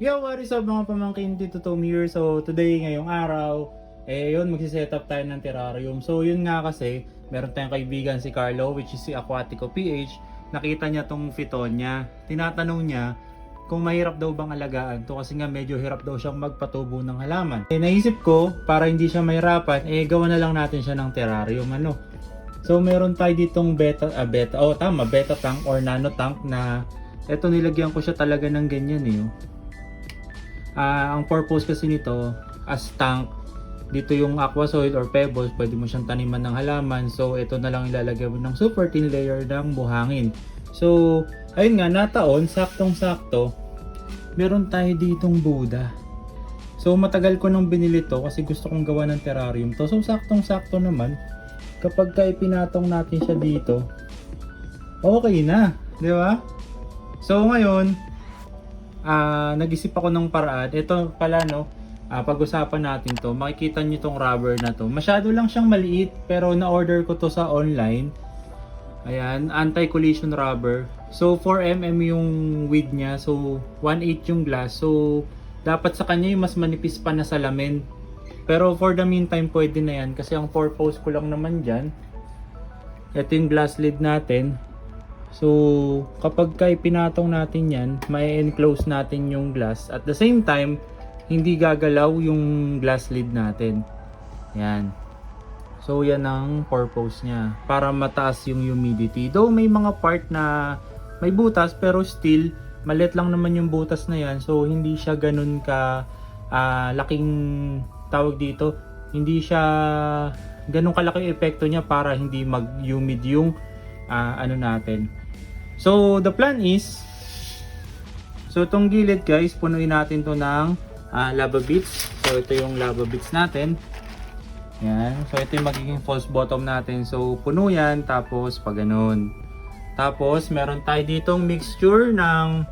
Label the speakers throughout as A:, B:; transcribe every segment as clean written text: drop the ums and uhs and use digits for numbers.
A: Yo, what is up mga pamangkin, Tito Tom here. So today, ngayong araw, yun, magsiset-up tayo ng terrarium. So yun nga kasi, meron tayong kaibigan si Carlo, which is si Aquatico PH. Nakita niya tong fiton niya. Tinatanong niya kung mahirap daw bang alagaan to kasi nga medyo hirap daw siyang magpatubo ng halaman. Naisip ko, para hindi siya mahirapan, gawa na lang natin siya ng terrarium, ano. So meron tayo ditong beta tank or nano tank na eto, nilagyan ko siya talaga ng ganyan eh. Ang purpose kasi nito as tank, dito yung aqua soil or pebbles, pwede mo siyang taniman ng halaman. So ito na lang ilalagay mo ng super thin layer ng buhangin. So ayun nga, nataon, saktong sakto meron tayo ditong Buddha. So matagal ko nang binili to kasi gusto kong gawa ng terrarium to. So saktong sakto naman, kapag ipinatong natin siya dito, okay na, di ba? So ngayon, nag-isip ako ng paraan. Ito pala, no, pag-usapan natin to. Makikita nyo tong rubber na to. Masyado lang siyang maliit, pero na-order ko to sa online. Ayan, anti-collision rubber. So 4mm yung width niya. So 1/8 yung glass. So dapat sa kanya yung mas manipis pa na salamin. Pero for the meantime, pwede na yan. Kasi ang purpose ko lang naman dyan, ito yung glass lid natin. So kapag ipinatong natin yan, may enclose natin yung glass. At the same time, hindi gagalaw yung glass lid natin. Yan. So yan ang purpose niya, para mataas yung humidity. Though may mga part na may butas, pero still maliit lang naman yung butas na yan. So hindi siya ganun ka laking tawag dito. Hindi siya ganun kalaki yung epekto niya para hindi mag-humid yung ano natin. So the plan is, so itong gilid guys, punuin natin to ng lava beads. So ito yung lava beads natin. Yan. So ito yung magiging false bottom natin. So puno yan, tapos pag ganun. Tapos meron tayo ditong mixture ng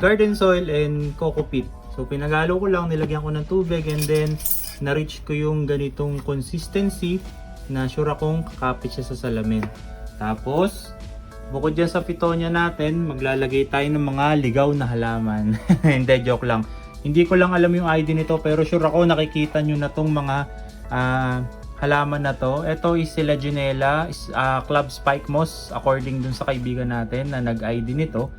A: garden soil and coco peat. So pinagalo ko lang, nilagyan ko ng tubig, and then na-reach ko yung ganitong consistency na sure akong kakapit siya sa salamin. Tapos bukod dyan sa fitonia natin, maglalagay tayo ng mga ligaw na halaman. Hindi, joke lang. Hindi ko lang alam yung ID nito, pero sure ako nakikita nyo na tong mga halaman na to. Ito is Legionella, Club Spike Moss, according dun sa kaibigan natin na nag-ID nito.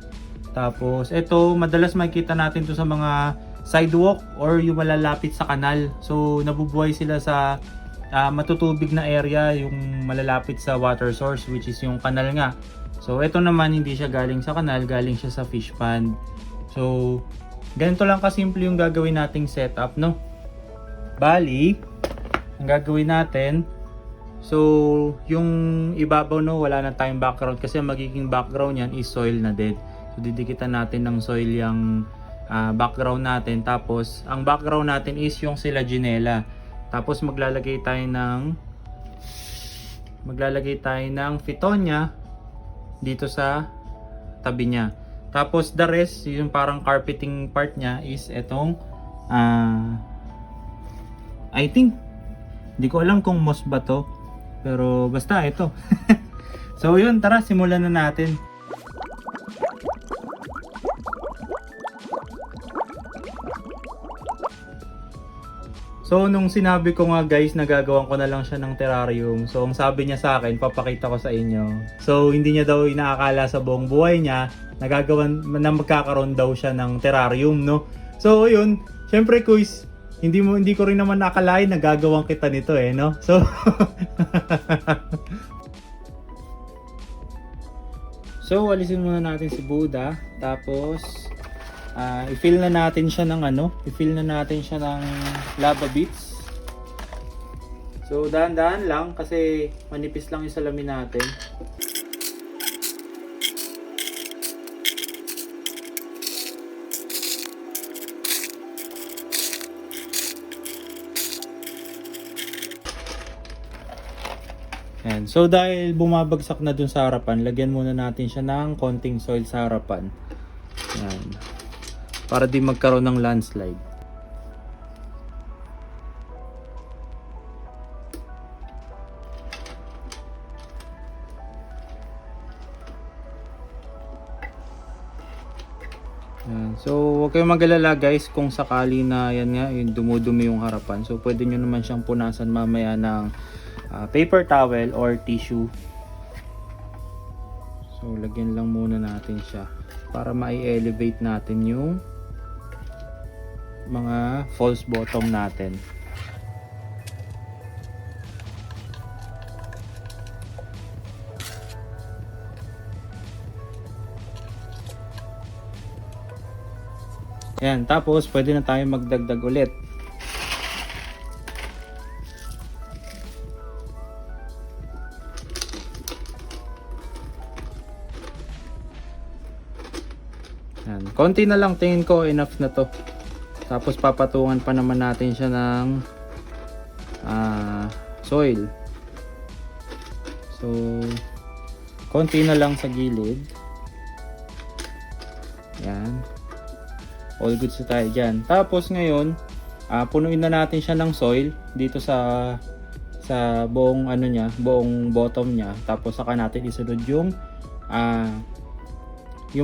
A: Tapos ito, madalas makikita natin to sa mga sidewalk or yung malalapit sa kanal. So nabubuhay sila sa matutubig na area, yung malalapit sa water source, which is yung kanal nga. So ito naman, hindi siya galing sa kanal, galing siya sa fish pond. So ganito lang kasimple yung gagawin nating setup, no? Bali, ang gagawin natin, so yung ibabaw, no, wala na tayong background kasi ang magiging background yan is soil na dead. So didikitan natin ng soil yung background natin. Tapos ang background natin is yung Legionella. Tapos maglalagay tayo ng fitonia dito sa tabi niya. Tapos the rest, yung parang carpeting part niya is etong I think, hindi ko alam kung moss ba to, pero basta ito. So yun, tara, simulan na natin. So nung sinabi ko nga guys, nagagawan ko na lang siya ng terrarium. So ang sabi niya sa akin, papakita ko sa inyo. So hindi niya daw inaakala sa buong buhay niya nagagawan na magkakaroon daw siya ng terrarium, no? So yun, syempre quiz, hindi ko rin naman nakalain nagagawan kita nito no? So So alisin muna natin si Buddha, tapos i-fill na natin siya ng lava beads. So dahan-dahan lang kasi manipis lang yung salamin natin. Ayan. So dahil bumabagsak na dun sa harapan, lagyan muna natin siya ng konting soil sa harapan. Ayan. Para di magkaroon ng landslide. Yan. So, huwag kayong mag-alala guys kung sakali na yan nga, yung dumudumi yung harapan. So, pwede nyo naman siyang punasan mamaya ng paper towel or tissue. So, lagyan lang muna natin siya para ma-elevate natin yung mga false bottom natin. Yan, tapos pwede na tayo magdagdag ulit. Yan, konti na lang, tingin ko enough na to. Tapos papatungan pa naman natin siya ng soil. So, konti na lang sa gilid. Yan. All good sa tayo dyan. Tapos ngayon, punuin na natin siya ng soil dito sa buong ano niya, buong bottom niya. Tapos saka natin isunod yung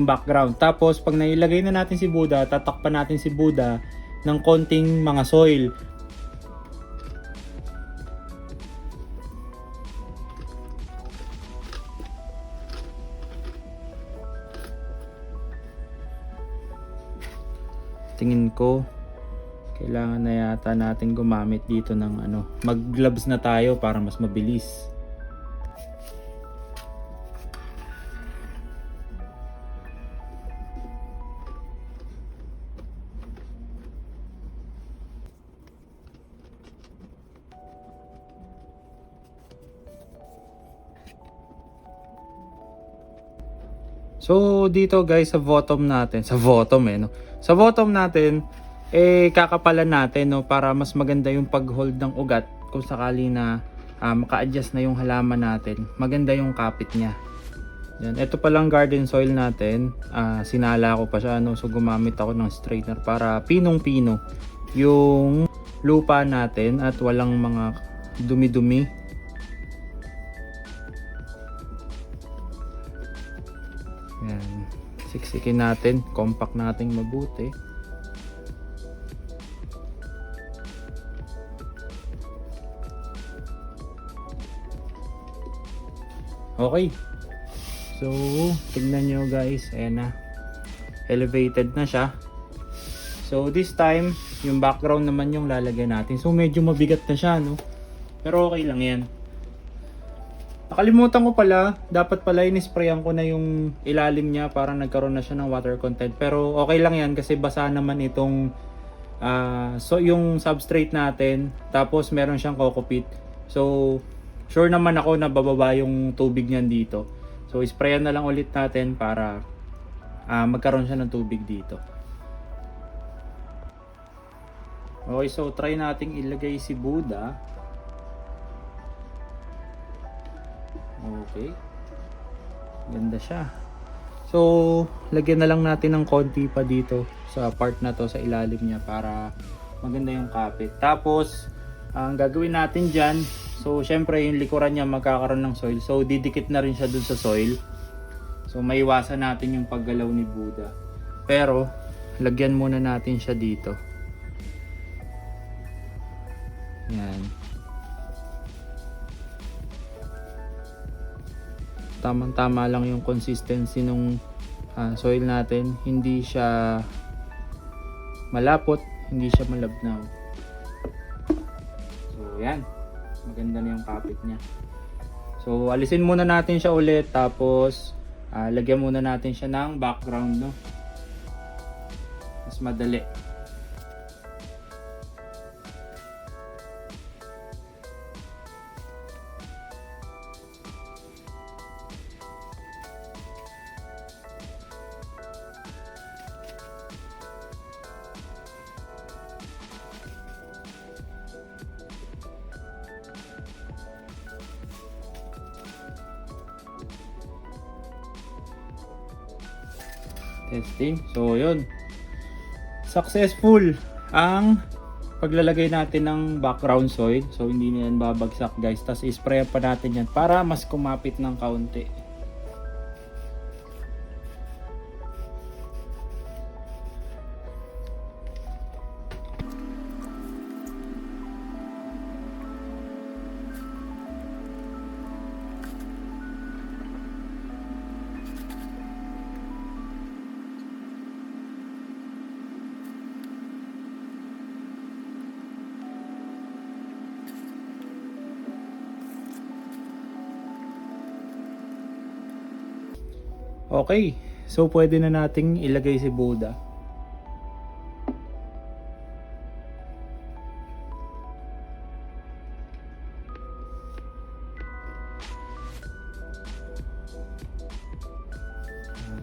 A: background. Tapos pag nailagay na natin si Buddha, tatakpan natin si Buddha ng konting mga soil. Tingin ko kailangan na yata natin gumamit dito ng mag-gloves na tayo para mas mabilis. So dito guys sa bottom natin, sa bottom natin kakapalan natin para mas maganda yung pag-hold ng ugat kung sakali na maka-adjust na yung halaman natin. Maganda yung kapit niya. Yan, ito pa lang garden soil natin. Sinala ko pa siya so gumamit ako ng straightener para pinong-pino yung lupa natin at walang mga dumi-dumi. Yan, siksikin natin, compact natin mabuti. Okay. So, tignan nyo guys, ayan na. Elevated na siya. So, this time, yung background naman yung lalagyan natin. So, medyo mabigat na siya, no? Pero okay lang yan. Nakalimutan ko pala, dapat pala in-sprayan ko na yung ilalim niya para nagkaroon na siya ng water content. Pero okay lang yan kasi basa naman itong so yung substrate natin. Tapos meron siyang coco-peat. So sure naman ako na bababa yung tubig niyan dito. So isprayan na lang ulit natin para magkaroon siya ng tubig dito. Okay, so try nating ilagay si Buddha. Okay. Ganda siya. So, lagyan na lang natin ng konti pa dito sa part na to, sa ilalim niya para maganda yung kapit. Tapos, ang gagawin natin dyan, so syempre yung likuran niya magkakaroon ng soil. So, didikit na rin siya dun sa soil. So, maiwasan natin yung paggalaw ni Buddha. Pero, lagyan muna natin siya dito. Yan. Tamang-tama lang yung consistency ng soil natin. Hindi siya malapot, hindi siya malabnaw. So, yan. Maganda na yung kapit niya. So, alisin muna natin siya ulit. Tapos, lagyan muna natin siya ng background, no? Mas madali. Testing. So, yun. Successful ang paglalagay natin ng background soil. So, hindi na yan babagsak guys. Tapos, ispray pa natin yan para mas kumapit ng kaunti. Okay, so pwede na nating ilagay si Buddha.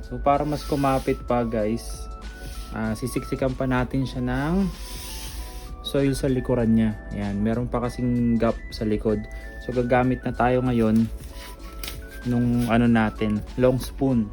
A: So para mas kumapit pa guys, sisiksikan pa natin siya ng soil sa likuran niya. Ayan, meron pa kasing gap sa likod. So gagamit na tayo ngayon nung ano natin, long spoon.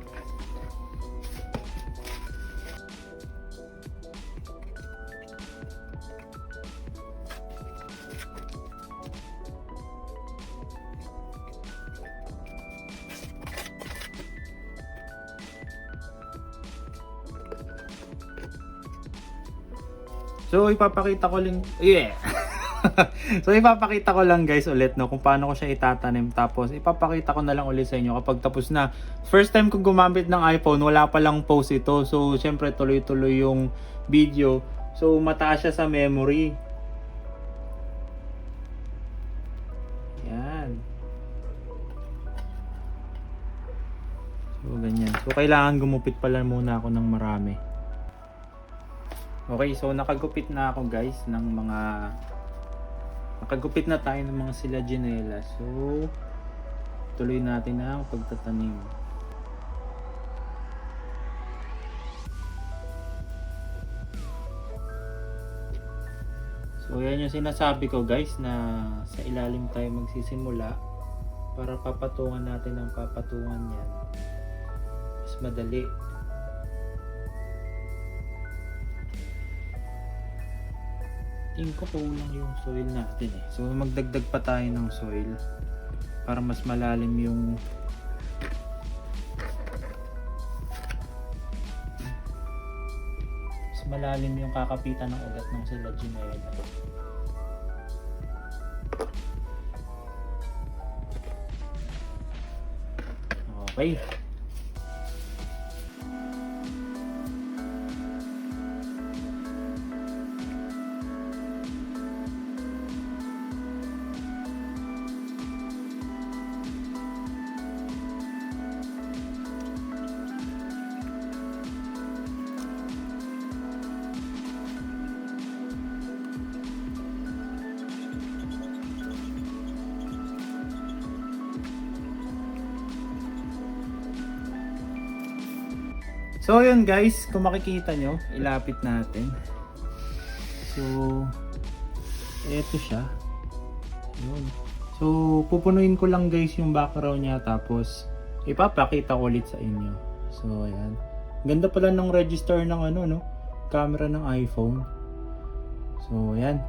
A: So ipapakita ko lang So ipapakita ko lang guys ulit no kung paano ko siya itatanim, tapos ipapakita ko na lang ulit sa inyo kapag tapos na. First time kong gumamit ng iPhone, wala pa lang post ito. So syempre tuloy-tuloy yung video. So mataas siya sa memory. Yan. So ganyan. So kailangan gumupit pala muna ako ng marami. Okay, so nakagupit na ako guys ng mga nakagupit na tayo ng mga Selaginella. So tuloy natin ang pagtatanim. So yan yung sinasabi ko guys, na sa ilalim tayo magsisimula para papatungan natin ang papatungan yan. Mas madali. Tingin ko kulang yung soil natin eh. So magdagdag pa tayo ng soil para mas malalim yung kakapitan ng ugat ng Selaginella. Okay. So yun guys, kung makikita nyo, ilapit natin. So eto siya. Yun. So pupunuin ko lang guys yung background niya, tapos ipapakita ko ulit sa inyo. So ayan. Ganda pala ng register ng ano no, camera ng iPhone. So ayan.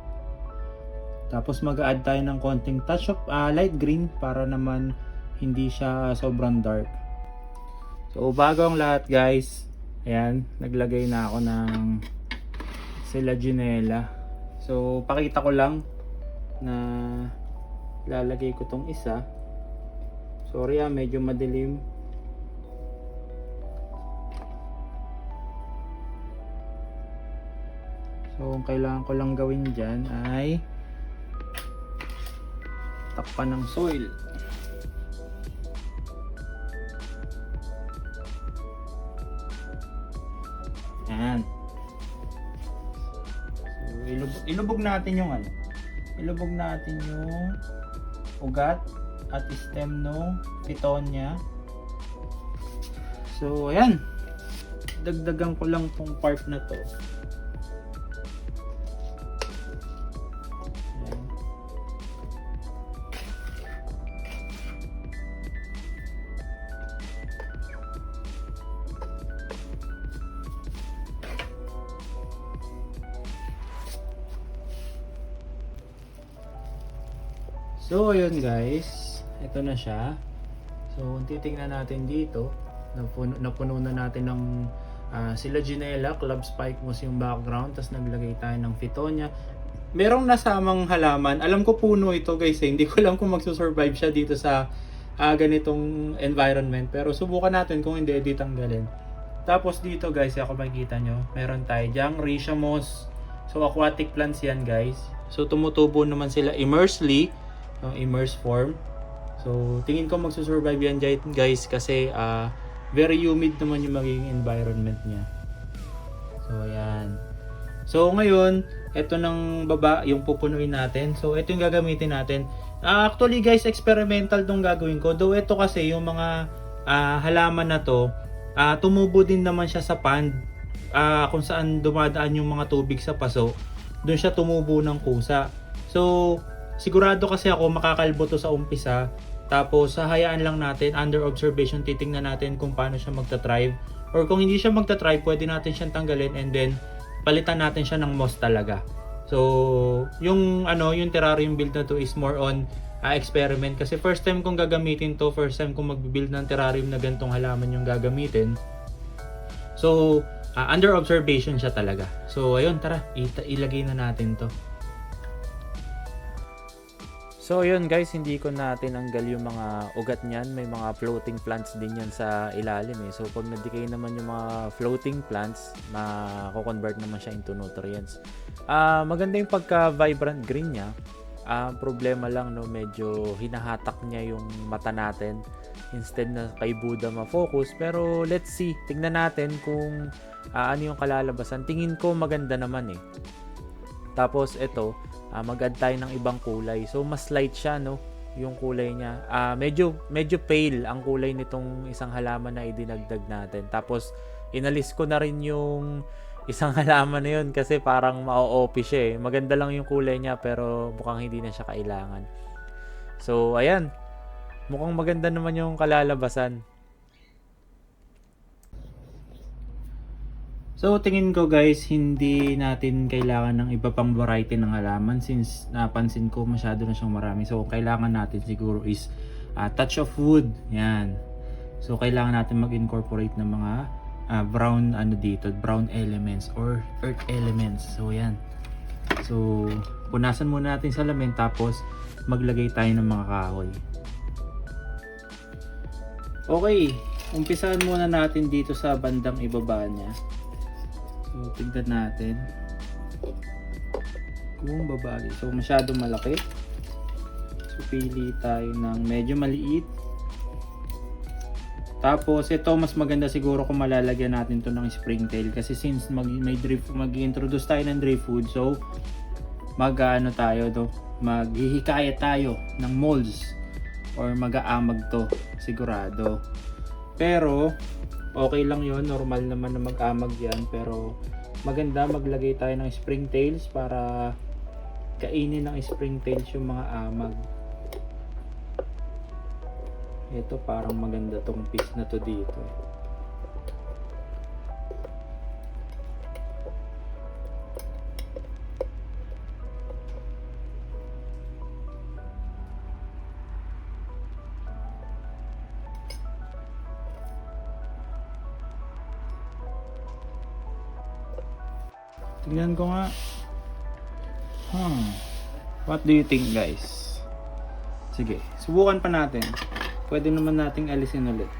A: Tapos mag-add tayo ng konting touch of light green para naman hindi siya sobrang dark. So bago ang lahat guys, ayan, naglagay na ako ng Selaginella. So pakita ko lang na lalagay ko tong isa. Sorry medyo madilim. So ang kailangan ko lang gawin dyan ay takpan ng soil. Ayan. So ilubog natin yung ano. Ilubog natin yung ugat at stem no Pitonia. So ayan. Dagdagan ko lang tong part na to. Ayan. So ayun guys, ito na siya. So kung titingnan natin dito, napuno na natin ng Selaginella, club spike moss yung background, tapos naglagay tayo ng Pitonia. Merong nasamang halaman, alam ko puno ito guys hindi ko alam kung magsusurvive siya dito sa ganitong environment, pero subukan natin kung hindi tanggalin. Tapos dito guys, ako makikita nyo, meron tayo dyang Reishi moss. So aquatic plants yan guys. So tumutubo naman sila immersely, immerse form. So tingin ko magsusurvive yan guys kasi very humid naman yung magiging environment niya. So ayan. So ngayon, ito ng baba yung pupunuin natin. So ito yung gagamitin natin. Actually guys, experimental tong gagawin ko. Though ito kasi yung mga halaman na to, tumubo din naman siya sa pond. Kung saan dumadaan yung mga tubig sa paso, doon siya tumubo ng kusa. So sigurado kasi ako makakalbo to sa umpisa. Tapos hahayaan lang natin, under observation, titingnan natin kung paano siya magta-thrive. Or kung hindi siya magta-thrive, pwede natin siyang tanggalin and then palitan natin siya ng moss talaga. So, yung terrarium build na to is more on experiment kasi first time kong gagamitin to, first time kong magbi-build ng terrarium na gantong halaman yung gagamitin. So, under observation siya talaga. So, ayun, tara, ilagay na natin to. So yun guys, hindi ko na tinanggal yung mga ugat niyan. May mga floating plants din yan sa ilalim eh. So pag na-decay naman yung mga floating plants, mako-convert naman siya into nutrients. Maganda yung pagka-vibrant green niya. Problema lang, no, medyo hinahatak niya yung mata natin instead na kay Buddha ma-focus. Pero let's see, tingnan natin kung ano yung kalalabasan. Tingin ko maganda naman eh. Tapos ito, mag-add tayo ng ibang kulay. So mas light siya, no, yung kulay niya. Medyo pale ang kulay nitong isang halaman na idinagdag natin. Tapos inalis ko na rin yung isang halaman na yun kasi parang ma-OP siya eh. Maganda lang yung kulay niya pero mukhang hindi na siya kailangan. So ayan, mukhang maganda naman yung kalalabasan. So tingin ko guys, hindi natin kailangan ng iba pang variety ng halaman since napansin ko masyado na siyang marami. So kailangan natin siguro is touch of wood. Yan. So kailangan natin mag-incorporate ng mga brown brown elements or earth elements. So yan. So punasan muna natin sa salamin tapos maglagay tayo ng mga kahoy. Okay, umpisahan muna natin dito sa bandang ibaba niya. So, tignan natin kung babali. So, masyado malaki. So, pili tayo ng medyo maliit. Tapos, ito mas maganda siguro kung malalagyan natin to ng springtail. Kasi since mag-introduce tayo ng drift food, so, maghihikayat tayo ng molds or mag-aamag to, sigurado. Pero, okay lang yon, normal naman na mag-amag yan, pero maganda maglagay tayo ng springtails para kainin ng springtails yung mga amag. Ito parang maganda tong piece na to dito. Tingnan ko nga. What do you think guys? Sige, subukan pa natin. Pwede naman nating alisin ulit.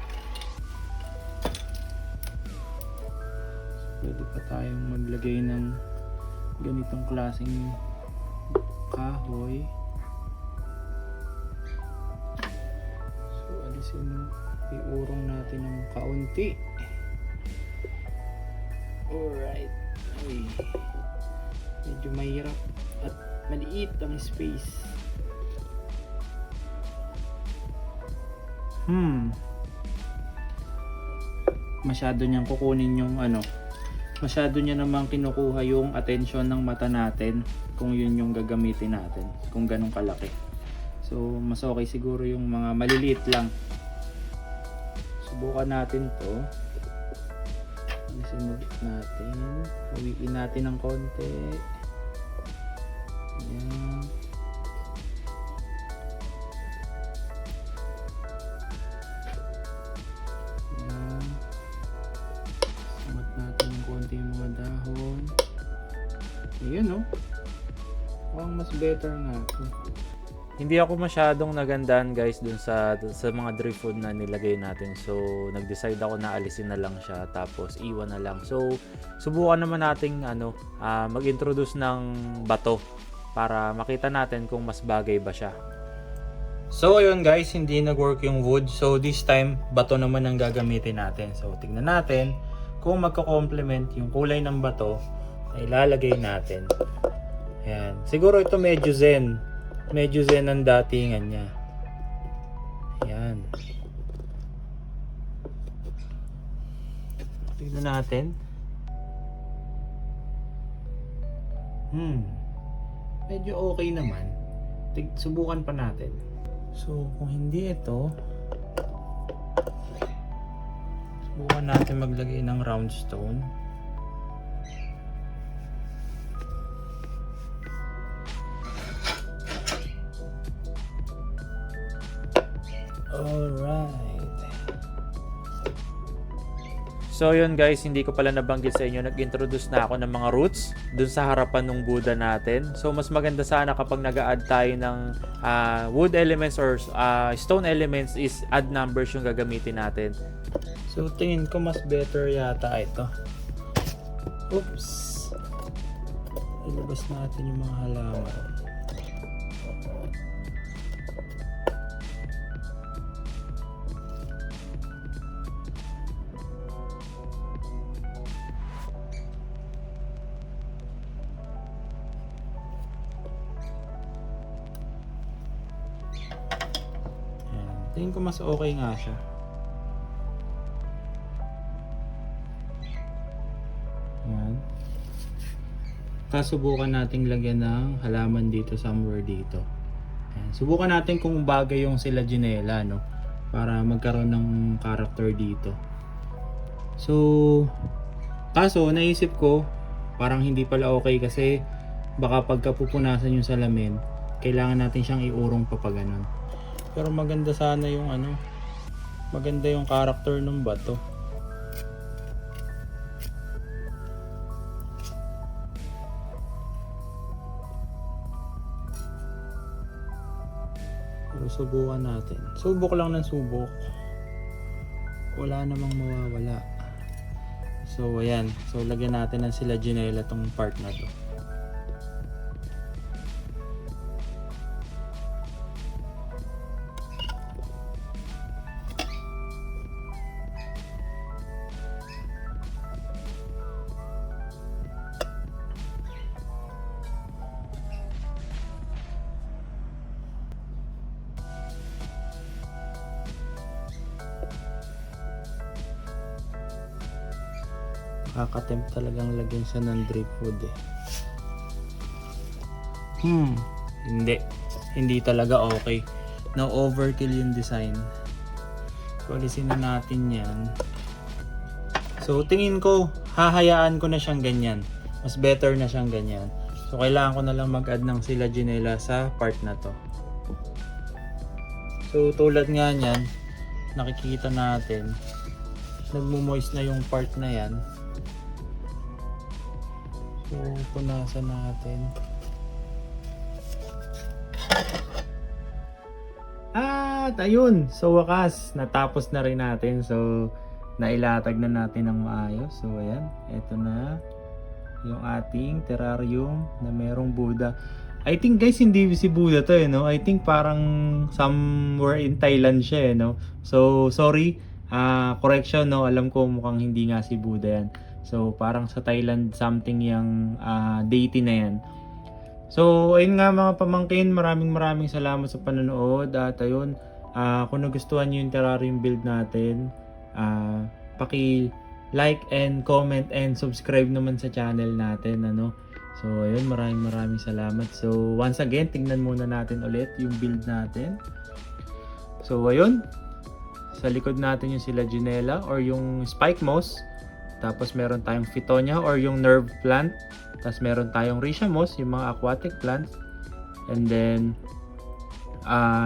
A: Pwede pa tayong maglagay ng ganitong klaseng kahoy. So alisin, iurong natin ng kaunti. Alright. Uy, medyo mahirap at maliit ang space. Masyado niyang kukunin yung masyado niya namang kinukuha yung atensyon ng mata natin kung yun yung gagamitin natin, kung ganun kalaki. So mas okay siguro yung mga maliliit lang. Subukan natin to. Sinulit natin, hawiin natin ng konti. Ayan. Ayan. Sumat natin ng konti yung mga dahon. Ayan o. Mukhang mas better nga ito. Hindi ako masyadong nagandahan guys dun sa mga drift food na nilagay natin. So nag-decide ako na alisin na lang siya tapos iwan na lang. So subukan naman nating mag-introduce ng bato para makita natin kung mas bagay ba siya. So ayun guys, hindi nag-work yung wood. So this time, bato naman ang gagamitin natin. So tignan natin kung magko-complement yung kulay ng bato na ilalagay natin. Ayan. Siguro ito medyo zen. Medyo zen ang datingan niya. Ayan. Tignan natin. Medyo okay naman. Subukan pa natin. So, kung hindi ito, subukan natin maglagay ng round stone. Alright. So yun guys, hindi ko pala nabanggit sa inyo, nag-introduce na ako ng mga roots dun sa harapan ng Buddha natin. So mas maganda sana kapag nag-a-add tayo ng wood elements or stone elements is add numbers yung gagamitin natin. So tingin ko mas better yata ito. Oops! Ilabas natin yung mga halaman. Tingin ko mas okay nga siya. Ayan. Tapos subukan nating lagyan ng halaman dito somewhere dito. Ayan. Subukan natin kung bagay yung sila ginela, no? Para magkaroon ng character dito. So, kaso naisip ko parang hindi pala okay kasi baka pagka pupunasan yung salamin, kailangan natin siyang iurong pa pa ganun. Pero maganda sana yung maganda yung character ng bato. Pero subukan natin. Subok lang ng subok. Wala namang mawawala. So ayan. So lagyan natin ng sila ginela tong part na to. Nakaka-tempt talagang lagyan siya ng drip wood eh. Hindi talaga okay. No, overkill yung design. So alisin na natin yan. So tingin ko hahayaan ko na siyang ganyan. Mas better na siyang ganyan. So kailangan ko na lang mag-add ng sila ginela sa part na to. So tulad nga niyan, nakikita natin nagmo-moist na yung part na yan. So, punasan natin. At ayun, so wakas, natapos na rin natin. So, nailatag na natin ng maayos. So, ayan, eto na yung ating terrarium na merong Buddha. I think guys, hindi si Buddha to no? I think parang somewhere in Thailand siya no? So, sorry, correction no? Alam ko mukhang hindi nga si Buddha yan. So parang sa Thailand something yung deity na yan. So ayun nga mga pamangkin, maraming salamat sa panonood. At ayun, kung nagustuhan nyo yung terrarium build natin, paki-like and comment and subscribe naman sa channel natin ano. So ayun, maraming salamat. So once again, tingnan muna natin ulit yung build natin. So ayun, sa likod natin yung sila ginela or yung spike moss. Tapos meron tayong Phytonia or yung nerve plant. Tapos meron tayong Risha moss, yung mga aquatic plants. And then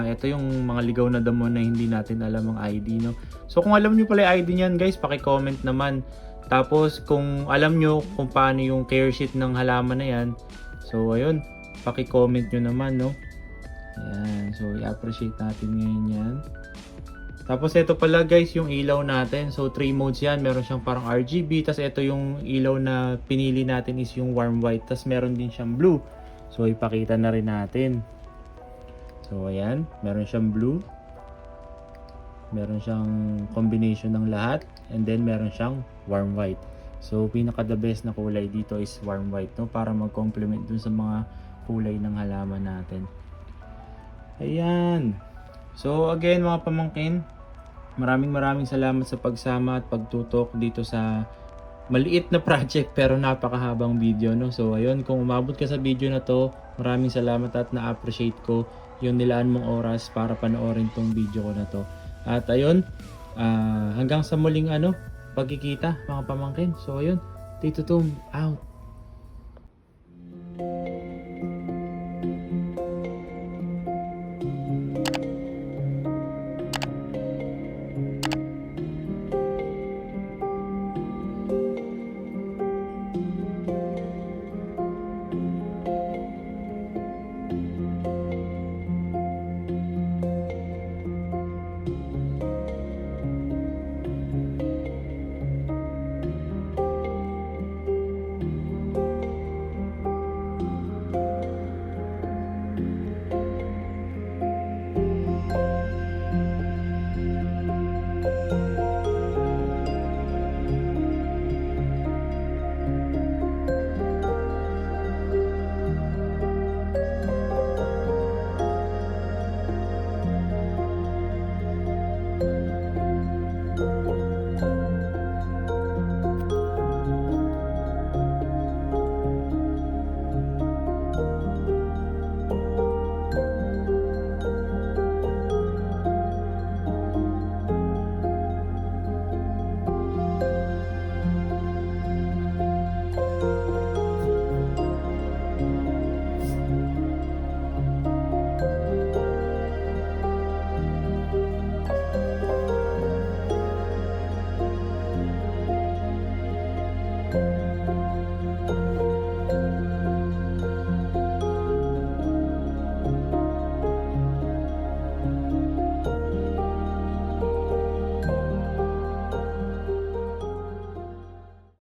A: ito yung mga ligaw na damo na hindi natin alam ang ID no. So kung alam niyo pala yung ID niyan guys, paki-comment naman. Tapos kung alam niyo kung paano yung care sheet ng halaman na yan, so ayun, paki-comment niyo naman no. Ayan, so i-appreciate natin ngayon yan. Tapos ito pala guys yung ilaw natin. So 3 modes yan. Meron siyang parang RGB. Tapos ito yung ilaw na pinili natin is yung warm white. Tapos meron din siyang blue. So ipakita na rin natin. So So ayan, meron siyang blue. Meron siyang combination ng lahat, and then meron siyang warm white. So pinaka the best na kulay dito is warm white, no, para mag-complement dun sa mga kulay ng halaman natin. Ayan. So again mga pamangkin, maraming salamat sa pagsama at pagtutok dito sa maliit na project pero napakahabang video, no. So ayun, kung umabot ka sa video na to, maraming salamat at na-appreciate ko yung nilaan mong oras para panoorin tong video ko na to. At ayun, hanggang sa muling pagkikita mga pamangkin. So ayun, Tito Tom out.